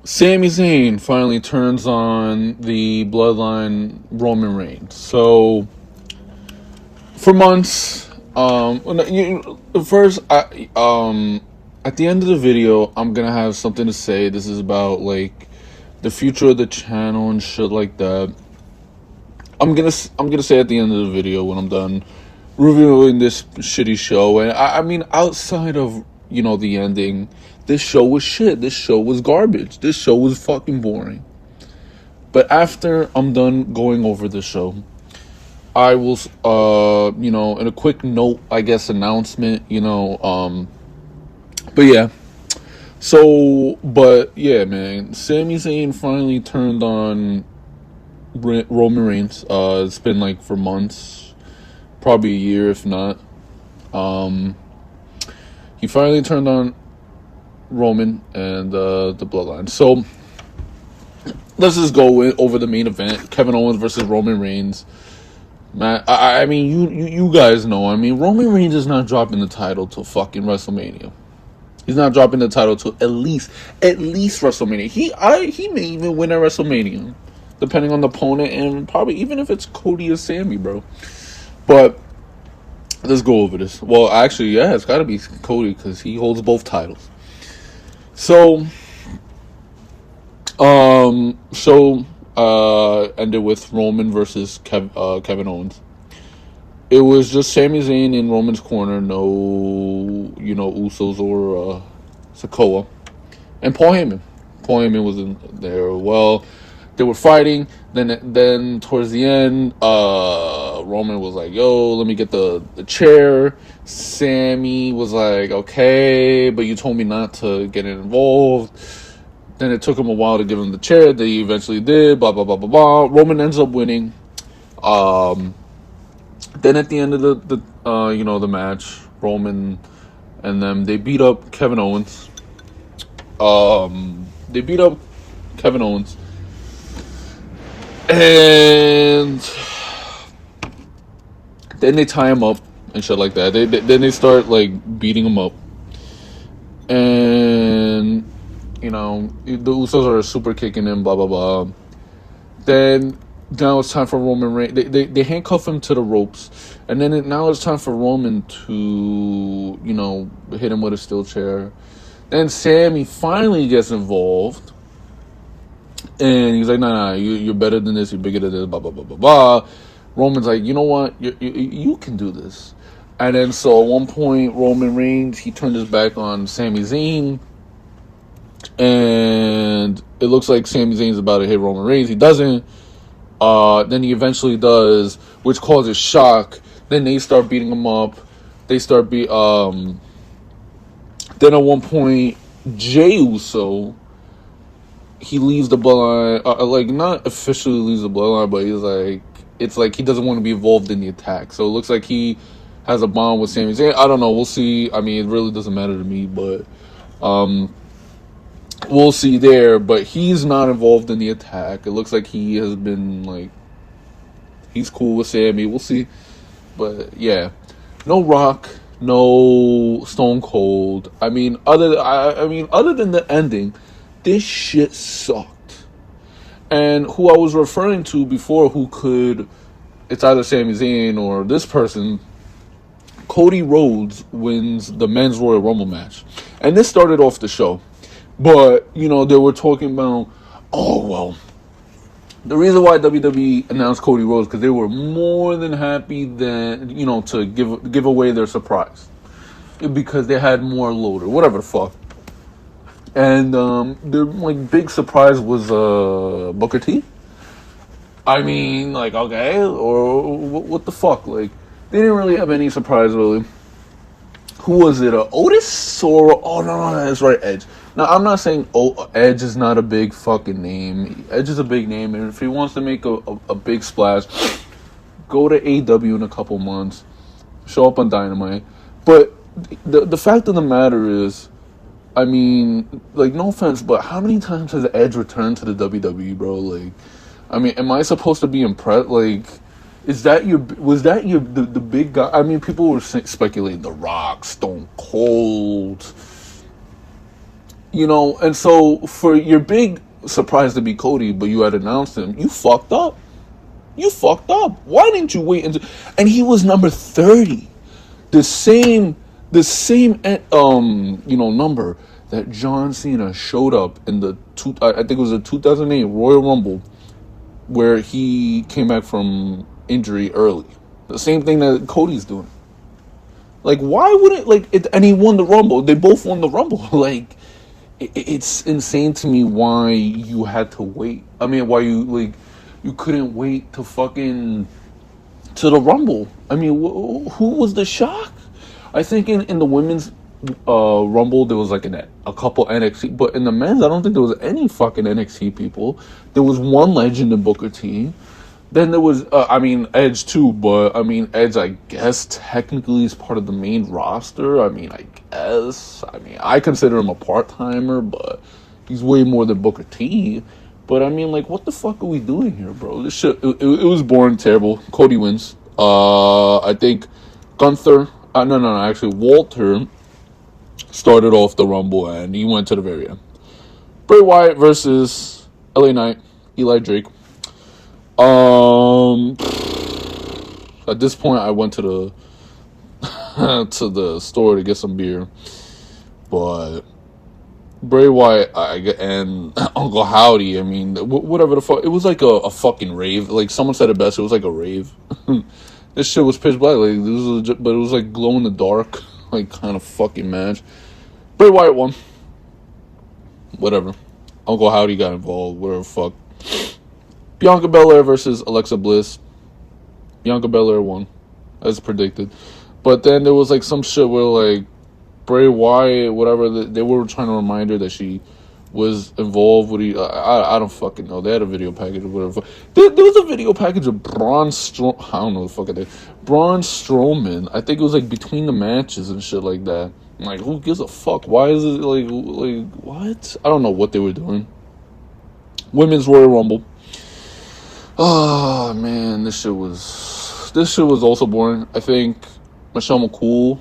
Sami Zayn finally turns on the Bloodline Roman Reigns. So for months, first, at the end of the video, I'm gonna have something to say. This is about like the future of the channel and shit like that. I'm gonna say at the end of the video when I'm done reviewing this shitty show. And I mean, outside of the ending, this show was shit. This show was garbage. This show was fucking boring. But after I'm done going over the show, I will, in a quick note, I guess, announcement, but yeah. So, but yeah, man, Sami Zayn finally turned on Roman Reigns. It's been like for months, probably a year, if not. He finally turned on Roman and the Bloodline. So let's just go over the main event: Kevin Owens versus Roman Reigns. Man, I mean, you guys know. I mean, Roman Reigns is not dropping the title till fucking WrestleMania. He's not dropping the title till at least WrestleMania. He may even win at WrestleMania, depending on the opponent, and probably even if it's Cody or Sami, bro. But let's go over this. Well, actually, yeah, it's got to be Cody because he holds both titles. So, ended with Roman versus Kevin Owens. It was just Sami Zayn in Roman's corner, no, Usos or Sikoa, and Paul Heyman. Paul Heyman was in there. Well, they were fighting. Then towards the end, Roman was like, "Yo, let me get the chair." Sami was like, "Okay, but you told me not to get involved." Then it took him a while to give him the chair. They eventually did. Blah blah blah blah blah. Roman ends up winning. Then at the end of the match, Roman and them, they beat up Kevin Owens. And then they tie him up and shit like that. Then they start like beating him up. And the Usos are super kicking him, blah blah blah. Then now it's time for Roman Reigns. They handcuff him to the ropes, and then now it's time for Roman to hit him with a steel chair. Then Sami finally gets involved, and he's like, "Nah, you're better than this. You're bigger than this." Blah blah blah blah blah. Roman's like, "You know what? You can do this." And then so at one point, Roman Reigns, he turned his back on Sami Zayn, and it looks like Sami Zayn's about to hit Roman Reigns. He doesn't. Then he eventually does, which causes shock. Then they start beating him up. Then at one point, Jey Uso, he leaves the bloodline. Not officially leaves the bloodline, but it's like he doesn't want to be involved in the attack. So it looks like he has a bond with Sami Zayn. I don't know. We'll see. I mean, it really doesn't matter to me, but we'll see there. But he's not involved in the attack. It looks like he has been he's cool with Sami. We'll see. But yeah, no Rock, no Stone Cold. I mean, other than the ending, this shit sucked. And who I was referring to before, it's either Sami Zayn or this person. Cody Rhodes wins the men's Royal Rumble match, and this started off the show. But they were talking about, the reason why WWE announced Cody Rhodes because they were more than happy to give away their surprise because they had more load or whatever the fuck. And their big surprise was Booker T. I mean, okay, or what the fuck? They didn't really have any surprise really. Who was it? Otis or no, that's right, Edge. Now I'm not saying Edge is not a big fucking name. Edge is a big name, and if he wants to make a big splash, go to AEW in a couple months, show up on Dynamite. But the fact of the matter is, I mean, no offense, but how many times has Edge returned to the WWE, bro? I mean, am I supposed to be impressed? Was that the big guy? I mean, people were speculating The Rock, Stone Cold, You know, and so for your big surprise to be Cody, but you had announced him, you fucked up. You fucked up. Why didn't you wait until? And he was number 30, the same number that John Cena showed up in the I think it was the 2008 Royal Rumble, where he came back from injury early. The same thing that Cody's doing. Like, why wouldn't and he won the Rumble. They both won the Rumble. Like, it's insane to me why you had to wait. I mean, why you couldn't wait to the Rumble. I mean, who was the shock? I think in the women's Rumble there was like a couple NXT, but in the men's I don't think there was any fucking NXT people. There was one legend in Booker T. Then there was Edge too, but I mean Edge I guess technically is part of the main roster. I consider him a part-timer, but he's way more than Booker T. But I mean, like, what the fuck are we doing here, bro? This shit, it was boring, terrible. Cody wins. I think Gunther, actually Walter started off the Rumble and he went to the very end. Bray Wyatt versus LA Knight, Eli Drake. At this point, I went to the to the store to get some beer, but Bray Wyatt and Uncle Howdy, I mean, whatever the fuck, it was like a fucking rave. Like, someone said it best, it was like a rave. This shit was pitch black, like, but it was like glow in the dark, like, kind of fucking match. Bray Wyatt won. Whatever. Uncle Howdy got involved, whatever fuck. Bianca Belair versus Alexa Bliss. Bianca Belair won, as predicted. But then there was like some shit where like Bray Wyatt, whatever, they were trying to remind her that she was involved with I don't fucking know. They had a video package or whatever. There was a video package of Braun Strowman. I don't know the fuck it is. Braun Strowman. I think it was like between the matches and shit like that. I'm like, who gives a fuck? Why is it like what? I don't know what they were doing. Women's Royal Rumble. Oh man, this shit was also boring. I think Michelle McCool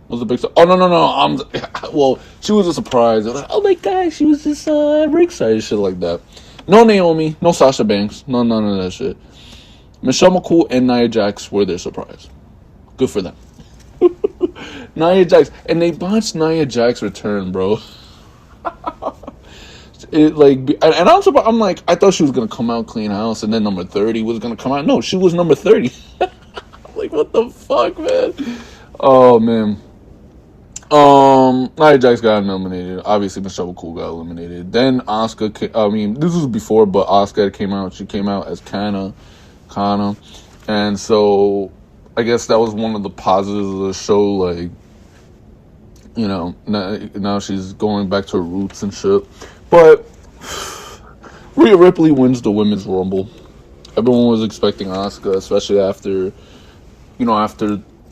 was a big star. Oh no! Well, she was a surprise. Like, oh my god, she was just ringside, shit like that. No Naomi, no Sasha Banks, none of that shit. Michelle McCool and Nia Jax were their surprise. Good for them. Nia Jax, and they botched Nia Jax's return, bro. I'm like, I thought she was gonna come out clean house, and then number 30 was gonna come out. No, she was number 30. I'm like, what the fuck, man? Oh man. Nia Jax got eliminated. Obviously, Michelle McCool got eliminated. Then Asuka. This was before, but Asuka came out. She came out as Kana, and so I guess that was one of the positives of the show. Like, you know, now she's going back to her roots and shit. But Rhea Ripley wins the Women's Rumble. Everyone was expecting Asuka, especially after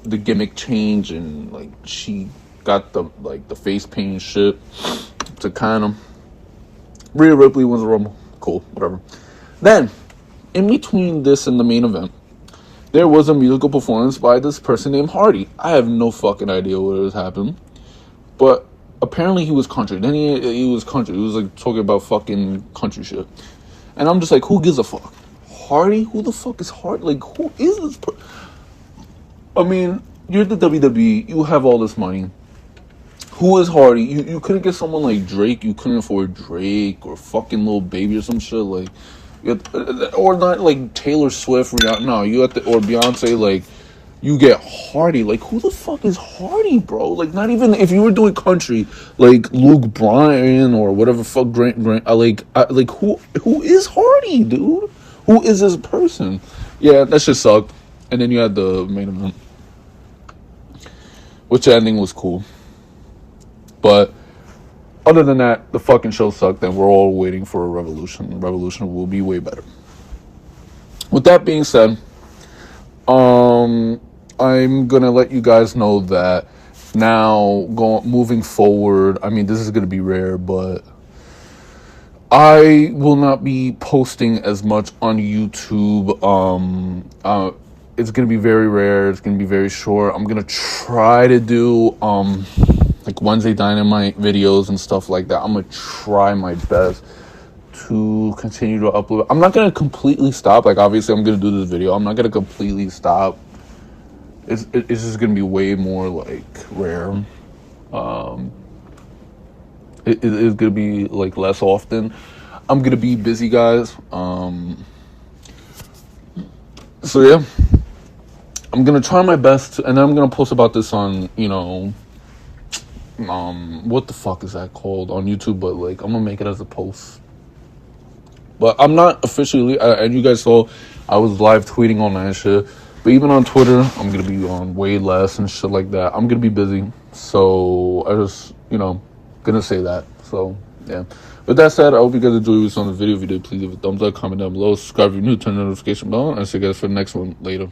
the gimmick change and like she got the face paint shit to kind of. Rhea Ripley wins the Rumble. Cool, whatever. Then, in between this and the main event, there was a musical performance by this person named Hardy. I have no fucking idea what was happening, but apparently he was country. Then he was country. He was like talking about fucking country shit. And I'm just like, who gives a fuck? Hardy? Who the fuck is Hardy? Like, who is this person? I mean, you're the WWE. You have all this money. Who is Hardy? You couldn't get someone like Drake. You couldn't afford Drake or fucking Lil Baby or some shit like, or not like Taylor Swift. No, you have to, or Beyonce. Like, you get Hardy. Like, who the fuck is Hardy, bro? Like, not even if you were doing country, like Luke Bryan or whatever fuck Grant. Like who is Hardy, dude? Who is this person? Yeah, that shit sucked. And then you had the main event, which ending was cool. But other than that, the fucking show sucked, and we're all waiting for a Revolution. Revolution will be way better. With that being said, I'm gonna let you guys know that now moving forward. I mean, this is gonna be rare, but I will not be posting as much on YouTube. It's gonna be very rare. It's gonna be very short. I'm gonna try to do like Wednesday Dynamite videos and stuff like that. I'm gonna try my best to continue to upload. I'm not gonna completely stop. Like, obviously, I'm gonna do this video. I'm not gonna completely stop. It's just gonna be way more like rare. It is gonna be like less often. I'm gonna be busy, guys. So yeah, I'm gonna try my best to, and I'm gonna post about this on, you know, what the fuck is that called on YouTube? But like, I'm gonna make it as a post. But I'm not officially, and you guys saw, I was live tweeting on that shit. But even on Twitter, I'm gonna be on way less and shit like that. I'm gonna be busy, so I just, you know, gonna say that. So yeah. With that said, I hope you guys enjoyed this on the video. If you did, please leave a thumbs up, comment down below, subscribe if you're new, turn the notification bell, and I'll see you guys for the next one later.